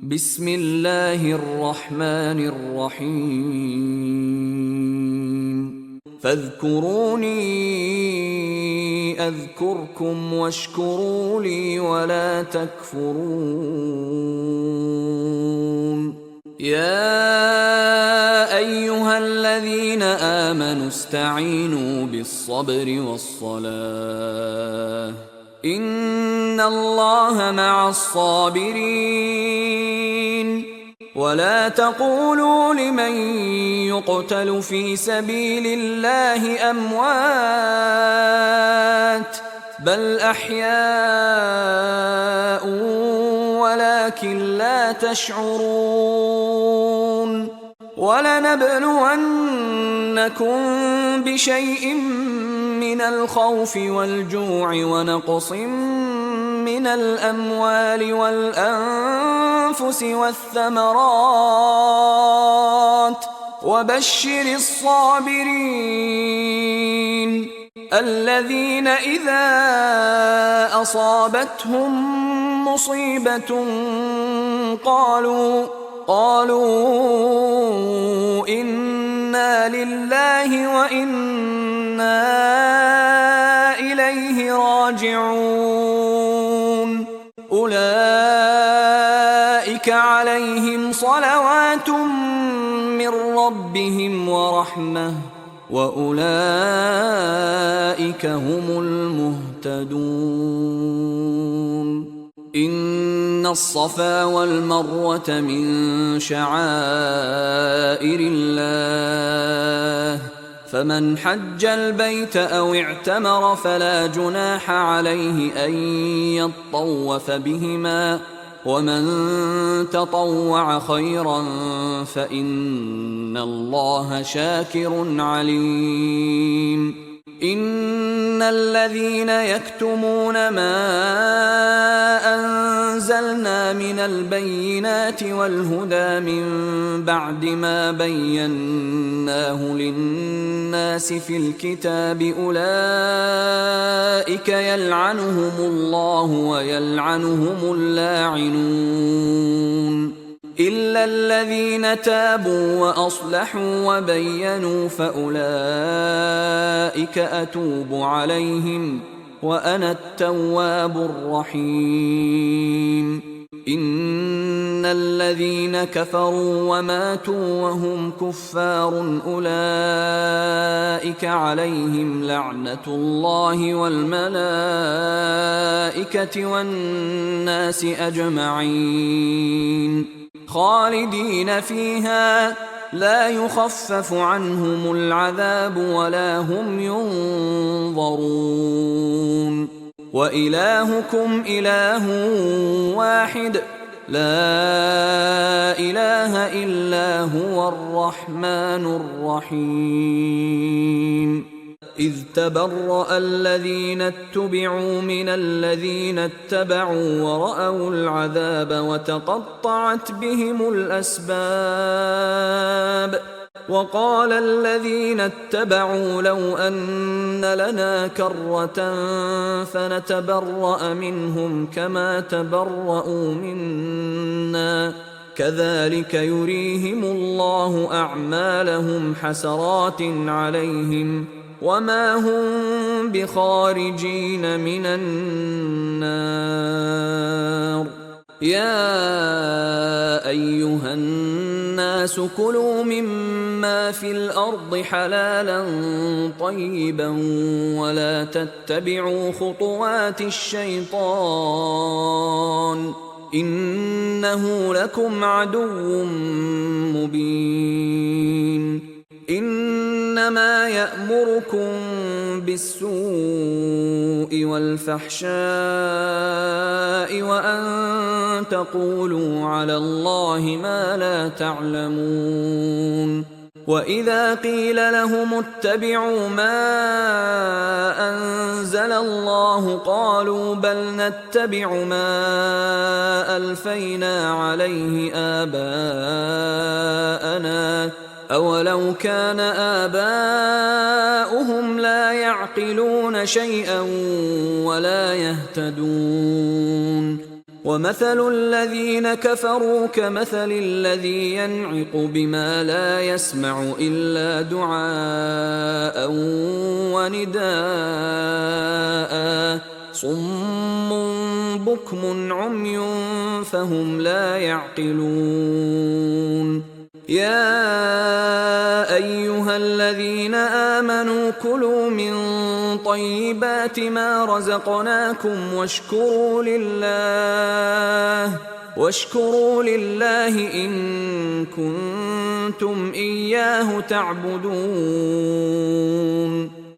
بسم الله الرحمن الرحيم فاذكروني أذكركم واشكروا لي ولا تكفرون يا أيها الذين آمنوا استعينوا بالصبر والصلاة إن الله مع الصابرين ولا تقولوا لمن يقتل في سبيل الله أموات بل أحياء ولكن لا تشعرون ولنبلونكم بشيء من الخوف والجوع ونقص من الأموال والأنفس والثمرات وبشر الصابرين الذين إذا أصابتهم مصيبة قالوا إنا لله وإنا إليه راجعون أولئك عليهم صلوات من ربهم ورحمة وأولئك هم المهتدون إن الصفا والمروة من شعائر الله فمن حج البيت أو اعتمر فلا جناح عليه أن يطوف بهما ومن تطوع خيرا فإن الله شاكر عليم إن الذين يكتمون ما أنزلنا من البينات والهدى من بعد ما بيناه للناس في الكتاب أولئك يلعنهم الله ويلعنهم اللاعنون إلا الذين تابوا وأصلحوا وبينوا فأولئك أتوب عليهم وأنا التواب الرحيم إن الذين كفروا وماتوا وهم كفار أولئك عليهم لعنة الله والملائكة والناس أجمعين خالدين فيها لا يخفف عنهم العذاب ولا هم ينظرون وإلهكم إله واحد لا إله إلا هو الرحمن الرحيم إذ تبرأ الذين اتبعوا من الذين اتبعوا ورأوا العذاب وتقطعت بهم الأسباب وقال الذين اتبعوا لو أن لنا كرة فنتبرأ منهم كما تبرأوا منا كذلك يريهم الله أعمالهم حسرات عليهم وما هم بخارجين من النار يا أيها الناس كلوا مما في الأرض حلالا طيبا ولا تتبعوا خطوات الشيطان إنه لكم عدو مبين إنما يأمركم بالسوء والفحشاء وأن تقولوا على الله ما لا تعلمون وإذا قيل لهم اتبعوا ما أنزل الله قالوا بل نتبع ما ألفينا عليه آباءنا أولو كان آباؤهم لا يعقلون شيئا ولا يهتدون ومثل الذين كفروا كمثل الذي ينعق بما لا يسمع إلا دعاء ونداء صم بكم عمي فهم لا يعقلون يا أيها الذين آمنوا كلوا من طيبات ما رزقناكم واشكروا لله إن كنتم إياه تعبدون